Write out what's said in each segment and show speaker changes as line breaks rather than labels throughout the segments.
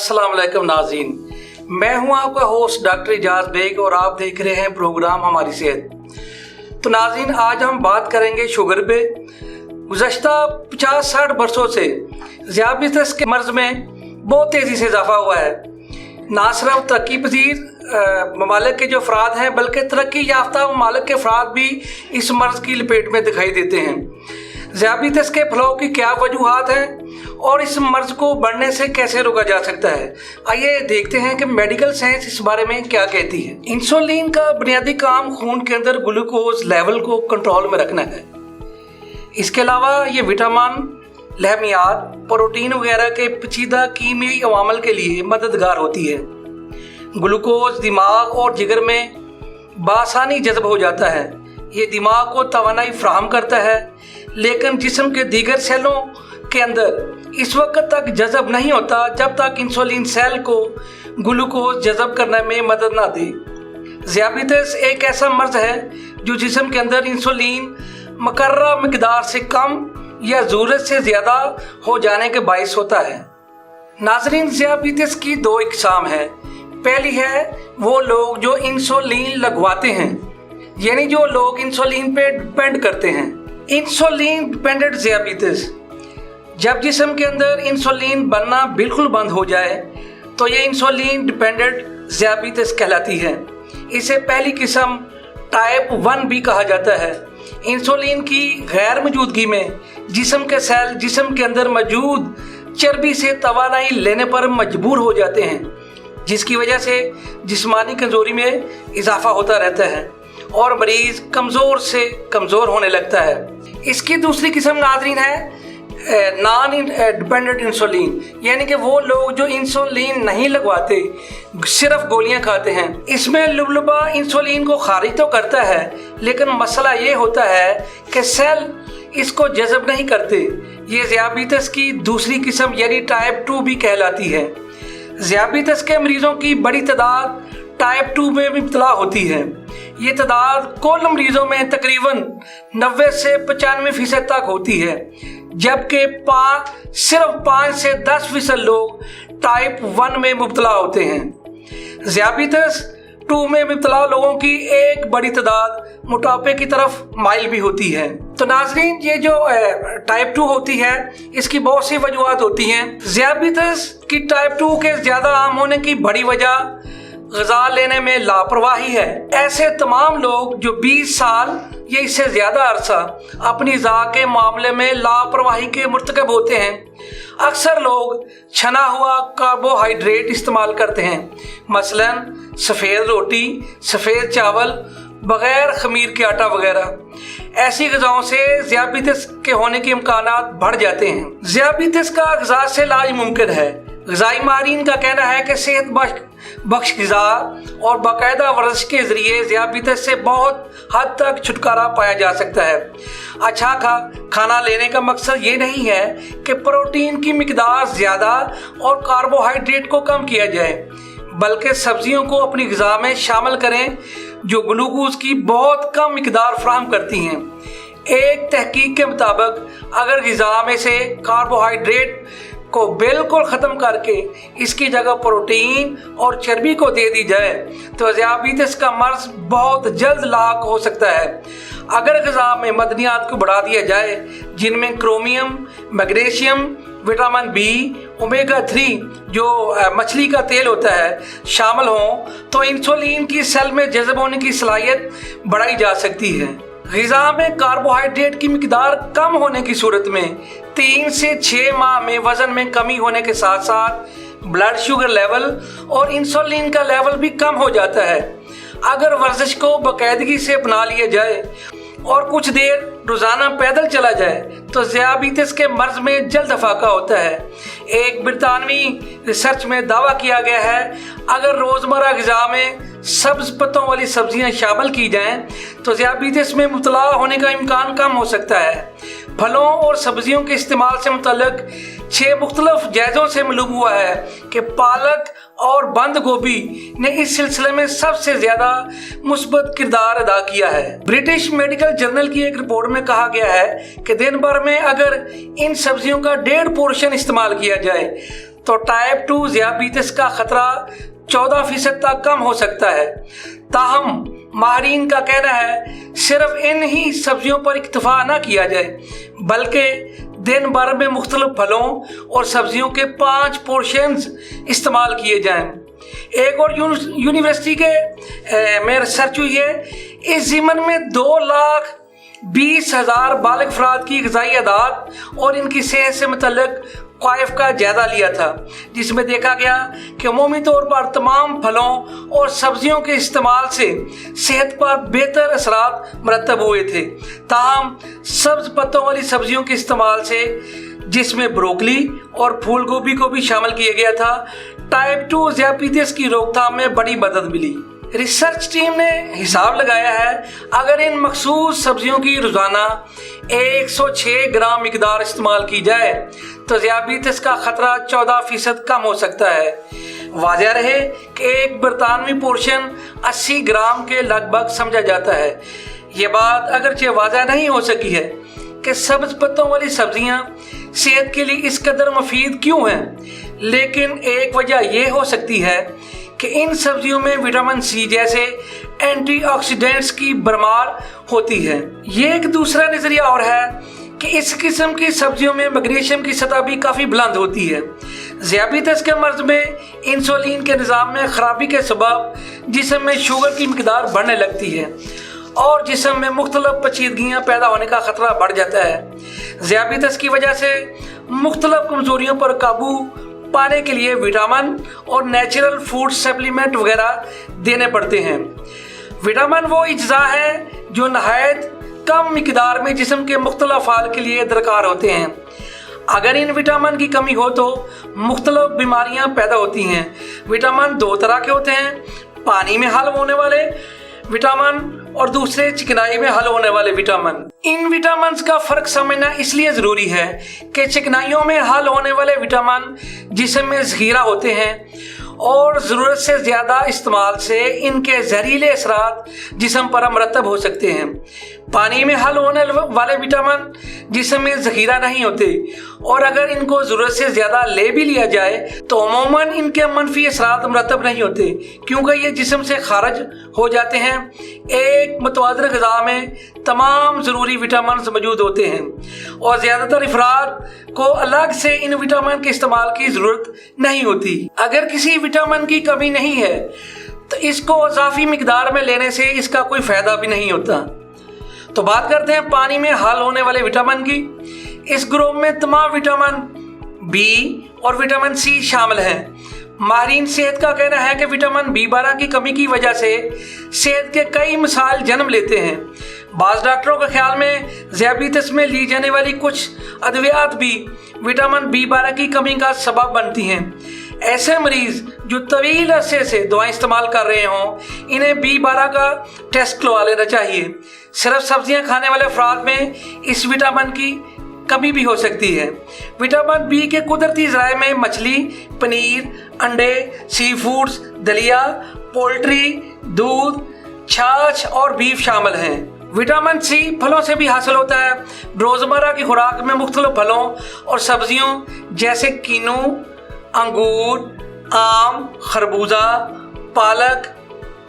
अस्सलाम वालेकुम नाज़रीन, मैं हूं आपका होस्ट डॉक्टर इजाज़ बेग और आप देख रहे हैं प्रोग्राम हमारी सेहत। तो नाज़रीन, आज हम बात करेंगे शुगर पे। गुज़श्ता 50-60 वर्षों से ज़ियाबतीस के मर्ज़ में बहुत तेज़ी से इजाफा हुआ है। ना सिर्फ तरक्की पजीर ममालिक के जो अफराद हैं बल्कि तरक्की याफ्ता ममालिक के अफराद भी इस मर्ज़ की लपेट में दिखाई देते हैं। ज़ियाबतीस के फैलाव की क्या वजूहात हैं और इस मर्ज़ को बढ़ने से कैसे रोका जा सकता है, आइए देखते हैं कि मेडिकल साइंस इस बारे में क्या कहती है। इंसुलिन का बुनियादी काम खून के अंदर ग्लूकोज लेवल को कंट्रोल में रखना है। इसके अलावा ये विटामिन, लहमियात, प्रोटीन वगैरह के पेचीदा कीमियाई अवामल के लिए मददगार होती है। ग्लूकोज दिमाग और जिगर में बासानी जज़ब हो जाता है। ये दिमाग को तवानाई फ्राहम करता है, लेकिन जिस्म के दीगर सेलों के अंदर इस वक्त तक जज़ब नहीं होता जब तक इंसुलिन सेल को ग्लूकोज जज़ब करने में मदद ना दे। ज़ियाबतीस एक ऐसा मर्ज़ है जो जिस्म के अंदर इंसुलिन मुकर्रर मिकदार से कम या ज़रूरत से ज़्यादा हो जाने के बायस होता है। नाज़रीन, ज़ियाबतीस की दो इक़साम है। पहली है वो लोग जो इंसुलिन लगवाते हैं, यानी जो लोग इंसुलिन पे डिपेंड करते हैं। इंसुलिन डिपेंडेंट ज़ियाबतीस, जब जिस्म के अंदर इंसुलिन बनना बिल्कुल बंद हो जाए तो ये इंसुलिन डिपेंडेंट ज़ियाबतीस कहलाती है। इसे पहली किस्म टाइप 1 भी कहा जाता है। इंसुलिन की गैर मौजूदगी में जिस्म के सेल जिस्म के अंदर मौजूद चर्बी से तवानाई लेने पर मजबूर हो जाते हैं, जिसकी वजह से जिस्मानी कमज़ोरी में इजाफा होता रहता है और मरीज़ कमज़ोर से कमज़ोर होने लगता है। इसकी दूसरी किस्म नाज़रीन है नॉन डिपेंडेंट इंसुलिन, यानी कि वो लोग जो इंसुलिन नहीं लगवाते, सिर्फ गोलियां खाते हैं। इसमें लुबलुबा इंसुलिन को खारिज तो करता है, लेकिन मसला ये होता है कि सेल इसको जज़ब नहीं करते। ये ज़ियाबतीस की दूसरी किस्म यानी टाइप 2 भी कहलाती है। ज़ियाबतीस के मरीज़ों की बड़ी तादाद टाइप 2 में भी मुब्तला होती है। ये तादाद कुल मरीज़ों में तकरीबन 90 से 95% तक होती है, जबकि सिर्फ 5 से 10% लोग टाइप 1 में मुब्तला होते हैं। ज़ियाबतीस 2 में मुब्तला लोगों की एक बड़ी तादाद मोटापे की तरफ माइल भी होती है। तो नाज़रीन, ये जो टाइप 2 होती है इसकी बहुत सी वजूहात होती हैं। ज़ियाबतीस की टाइप 2 के ज़्यादा आम होने की बड़ी वजह ग़िज़ा लेने में लापरवाही है। ऐसे तमाम लोग जो 20 साल या इससे ज़्यादा अरसा अपनी ग़िज़ा के मामले में लापरवाही के मुर्तकब होते हैं, अक्सर लोग छना हुआ कार्बोहाइड्रेट इस्तेमाल करते हैं, मसलन सफ़ेद रोटी, सफ़ेद चावल, बग़ैर ख़मीर के आटा वगैरह। ऐसी ग़िज़ाओं से ज़ियाबतीस के होने के इम्कानात बढ़ जाते हैं। ज़ियाबतीस का ग़िज़ा से इलाज मुमकिन है। ग़िज़ाई माहिरीन का कहना है कि सेहत बख्श ग़िज़ा और बाकायदा वर्जिश के ज़रिए ज़ियाबतीस से बहुत हद तक छुटकारा पाया जा सकता है। अच्छा खाना लेने का मकसद ये नहीं है कि प्रोटीन की मिकदार ज़्यादा और कार्बोहाइड्रेट को कम किया जाए, बल्कि सब्जियों को अपनी ग़िज़ा में शामिल करें जो ग्लूकोज की बहुत कम मिकदार फराहम करती हैं। एक तहकीक के मुताबिक अगर ग़िज़ा में से कार्बोहाइड्रेट को बिल्कुल ख़त्म करके इसकी जगह प्रोटीन और चर्बी को दे दी जाए तो ज़ियाबतीस का मर्ज़ बहुत जल्द लाक हो सकता है। अगर ग़िज़ा में मदनियात को बढ़ा दिया जाए जिनमें chromium, magnesium, vitamin B, omega 3 जो मछली का तेल होता है शामिल हों तो इंसुलिन की सेल में जज़ब होने की सलाहियत बढ़ाई जा सकती है। ग़िज़ा में कार्बोहाइड्रेट की मिकदार कम होने की सूरत में 3 से 6 माह में वज़न में कमी होने के साथ साथ ब्लड शुगर लेवल और इंसुलिन का लेवल भी कम हो जाता है। अगर वर्जिश को बाकायदगी से अपना लिया जाए और कुछ देर रोज़ाना पैदल चला जाए तो ज़ियाबतीस के मर्ज़ में जल्द अफाका होता है। एक बरतानवी रिसर्च में दावा किया गया है अगर रोज़मर्रा ग़िज़ा में सब्ज़ पत्तों वाली सब्जियां शामिल की जाएं तो ज़ियाबतीस में मुब्तला होने का इम्कान कम हो सकता है। फलों और सब्जियों के इस्तेमाल से मुतल्लिक़ 6 मुख्तलिफ जायज़ों से मालूम हुआ है कि पालक और बंद गोभी ने इस सिलसिले में सबसे ज़्यादा मुस्बत किरदार अदा किया है। ब्रिटिश मेडिकल जर्नल की एक रिपोर्ट में कहा गया है कि दिन भर में अगर इन सब्जियों का 1.5 पोर्शन इस्तेमाल किया जाए तो टाइप 2 ज़ियाबीतिस का खतरा 14% तक कम हो सकता है। ताहम माहिरीन का कहना है सिर्फ इन ही सब्जियों पर इक्तफा न किया जाए, बल्कि दिन भर में मुख्तलिफ फलों और सब्जियों के 5 पोर्शंस इस्तेमाल किए जाएं। एक और यूनिवर्सिटी के में रिसर्च हुई है, इस ज़िमन में 2,20,000 बालिग अफराद की ग़िज़ाई आदात और इनकी सेहत से मुतल्लिक क़वाइफ का जायजा लिया था, जिसमें देखा गया कि अमूमी तौर पर तमाम फलों और सब्जियों के इस्तेमाल से सेहत पर बेहतर असरात मरतब हुए थे। ताहम सब्ज पत्तों वाली सब्जियों के इस्तेमाल से, जिसमें ब्रोकली और फूल गोभी को भी शामिल किया गया था, टाइप 2 ज़ियाबीतिस की रोकथाम में बड़ी मदद मिली। रिसर्च टीम ने हिसाब लगाया है अगर इन मखसूस सब्जियों की रोज़ाना 106 ग्राम मिकदार इस्तेमाल की जाए तो ज़ियाबीतिस का खतरा 14% कम हो सकता है। वाज़ेह रहे कि एक बरतानवी पोर्शन 80 ग्राम के लगभग समझा जाता है। ये बात अगरचे वाज़ेह नहीं हो सकी है कि सब्ज पत्तों वाली सब्जियां सेहत के लिए इस कदर मुफीद क्यों हैं, लेकिन एक वजह यह हो सकती है कि इन सब्जियों में विटामिन सी जैसे एंटीऑक्सीडेंट्स की भरमार होती है। ये एक दूसरा नज़रिया और है कि इस किस्म की सब्जियों में मैग्नीशियम की सतह भी काफ़ी बुलंद होती है। ज़ियाबीतिस के मर्ज में इंसुलिन के निज़ाम में ख़राबी के सबब जिस्म में शुगर की मिकदार बढ़ने लगती है और जिस्म में मुख्तलिफ पेचीदगियाँ पैदा होने का ख़तरा बढ़ जाता है। ज़ियाबीतिस की वजह से मुख्तलिफ कमज़ोरियों पर काबू पाने के लिए विटामिन और नेचुरल फूड सप्लीमेंट वगैरह देने पड़ते हैं। विटामिन वो अज्जा है जो नहायत कम मिकदार में जिस्म के मुख्तलिफ अफ़आल के लिए दरकार होते हैं। अगर इन विटामिन की कमी हो तो मुख्तलिफ बीमारियां पैदा होती हैं। विटामिन 2 तरह के होते हैं, पानी में हल होने वाले विटामिन और दूसरे चिकनाई में हल होने वाले विटामिन। इन विटामिन का फ़र्क समझना इसलिए ज़रूरी है कि चिकनाइयों में हल होने वाले विटामिन जिस्म में ज़ख़ीरा होते हैं और ज़रूरत से ज़्यादा इस्तेमाल से इनके जहरीले असरात जिस्म पर मरतब हो सकते हैं। पानी में हल होने वाले विटामिन जिस्म में ज़ख़ीरा नहीं होते और अगर इनको ज़रूरत से ज़्यादा ले भी लिया जाए तो अमूमन इनके मनफी असरात मरतब नहीं होते, क्योंकि ये जिस्म से खारिज हो जाते हैं। एक मुतवाज़िन ग़िज़ा में तमाम ज़रूरी विटामिन मौजूद होते हैं और ज़्यादातर अफराद को अलग से इन विटामिन के इस्तेमाल की ज़रूरत नहीं होती। अगर किसी विटामिन की कमी नहीं है तो इसको इज़ाफ़ी मिकदार में लेने से इसका कोई फ़ायदा भी नहीं होता। तो बात करते हैं पानी में हल होने वाले विटामिन की। इस ग्रुप में तमाम विटामिन बी और विटामिन सी शामिल हैं। माहिरीन सेहत का कहना है कि विटामिन B12 की कमी की वजह से सेहत के कई मसाइल जन्म लेते हैं। बाज़ डॉक्टरों के ख्याल में ज़ियाबीतिस में ली जाने वाली कुछ अद्वियात भी विटामिन B12 की कमी का सबब बनती हैं। ऐसे मरीज़ जो तवील अरसे से दवाएं इस्तेमाल कर रहे हों, इन्हें B12 का टेस्ट करवा लेना चाहिए। सिर्फ सब्जियां खाने वाले अफराद में इस विटामिन की कमी भी हो सकती है। विटामिन बी के कुदरती ज़राए में मछली, पनीर, अंडे, सी फूड्स, दलिया, पोल्ट्री, दूध, छाछ और बीफ शामिल हैं। विटामिन सी फलों से भी हासिल होता है। रोज़मर्रा की खुराक में मुख्तलिफ फलों और सब्जियों जैसे कीनू, अंगूर, आम, खरबूजा, पालक,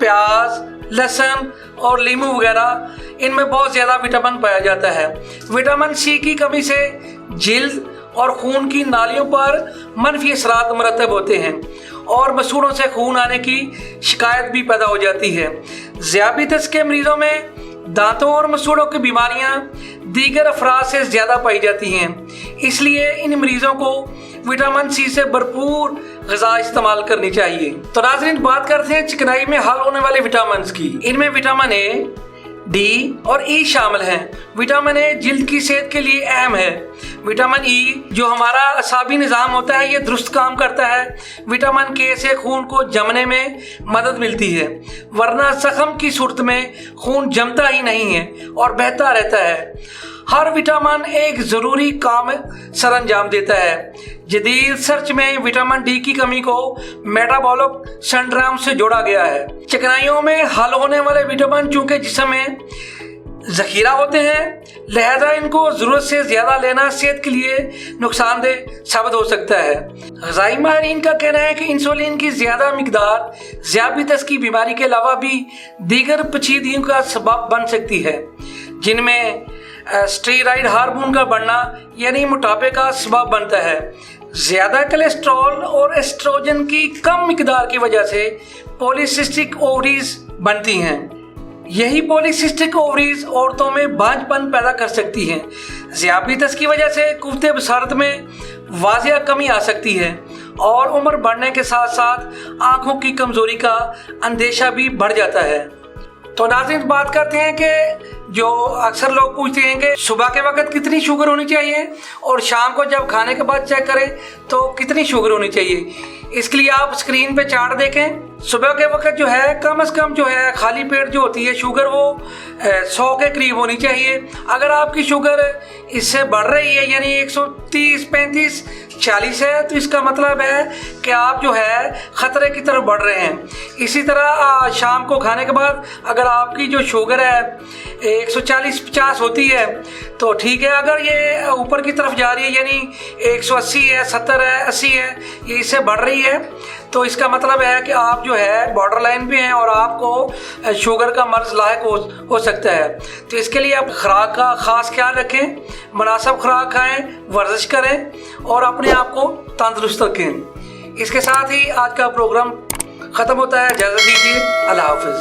प्याज, लहसुन और लीमू वगैरह, इनमें बहुत ज़्यादा विटामिन पाया जाता है। विटामिन सी की कमी से जिल्द और खून की नालियों पर मनफी असरात मरतब होते हैं और मसूड़ों से खून आने की शिकायत भी पैदा हो जाती है। ज़ियाबीतिस के मरीज़ों में दांतों और मसूड़ों की बीमारियां दीगर अफराद से ज़्यादा पाई जाती हैं, इसलिए इन मरीज़ों को विटामिन सी से भरपूर ग़िज़ा इस्तेमाल करनी चाहिए। तो नाज़रीन, बात करते हैं चिकनाई में हल होने वाले विटामिन की। इनमें विटामिन ए, डी और ई शामिल हैं। विटामिन ए जिल्द की सेहत के लिए अहम है। विटामिन ई जो हमारा असाबी निज़ाम होता है, ये दुरुस्त काम करता है। विटामिन के से खून को जमने में मदद मिलती है, वरना ज़ख्म की सूरत में खून जमता ही नहीं है और बहता रहता है। हर विटामिन एक ज़रूरी काम सर अंजाम देता है। जदीद सर्च में विटामिन डी की कमी को मेटाबॉलिक सिंड्रोम से जोड़ा गया है। चिकनाइयों में हल होने वाले विटामिन चूँकि जिस्म में ذخیرہ ہوتے ہیں، لہذا ان کو ضرورت سے زیادہ لینا صحت کے لیے نقصان دہ ثابت ہو سکتا ہے۔ غذائی ماہرین کا کہنا ہے کہ انسولین کی زیادہ مقدار ذیابیطس کی بیماری کے علاوہ بھی دیگر پیچیدگیوں کا سبب بن سکتی ہے، جن میں اسٹیرائڈ ہارمون کا بڑھنا یعنی موٹاپے کا سبب بنتا ہے۔ زیادہ کولیسٹرول اور ایسٹروجن کی کم مقدار کی وجہ سے پولیسسٹک اووریز بنتی ہیں۔ یہی پولیسسٹک اووریز عورتوں میں بانجھ پن پیدا کر سکتی ہیں۔ ذیابیطس کی وجہ سے قوت بصارت میں واضح کمی آ سکتی ہے اور عمر بڑھنے کے ساتھ ساتھ آنکھوں کی کمزوری کا اندیشہ بھی بڑھ جاتا ہے۔ تو ناظرین، بات کرتے ہیں کہ جو اکثر لوگ پوچھتے ہیں کہ صبح کے وقت کتنی شوگر ہونی چاہیے اور شام کو جب کھانے کے بعد چیک کریں تو کتنی شوگر ہونی چاہیے۔ اس کے لیے آپ اسکرین پہ چارٹ دیکھیں۔ صبح کے وقت جو ہے کم از کم جو ہے خالی پیٹ جو ہوتی ہے شوگر وہ 100 کے قریب ہونی چاہیے۔ اگر آپ کی شوگر اس سے بڑھ رہی ہے یعنی 130 35 40 ہے تو اس کا مطلب ہے کہ آپ جو ہے خطرے کی طرف بڑھ رہے ہیں۔ اسی طرح شام کو کھانے کے بعد اگر آپ کی جو شوگر ہے 140 50 ہوتی ہے تو ٹھیک ہے، اگر یہ اوپر کی طرف جا رہی ہے یعنی 180 ہے 70 ہے 80 ہے، یہ اس سے بڑھ رہی ہے تو اس کا مطلب ہے کہ آپ جو ہے بارڈر لائن پہ ہیں اور آپ کو شوگر کا مرض لاحق ہو سکتا ہے۔ تو اس کے لیے آپ خوراک کا خاص خیال رکھیں، مناسب خوراک کھائیں، ورزش کریں اور اپنے آپ کو تندرست رکھیں۔ اس کے ساتھ ہی آج کا پروگرام ختم ہوتا ہے، اجازت دیجیے، اللہ حافظ۔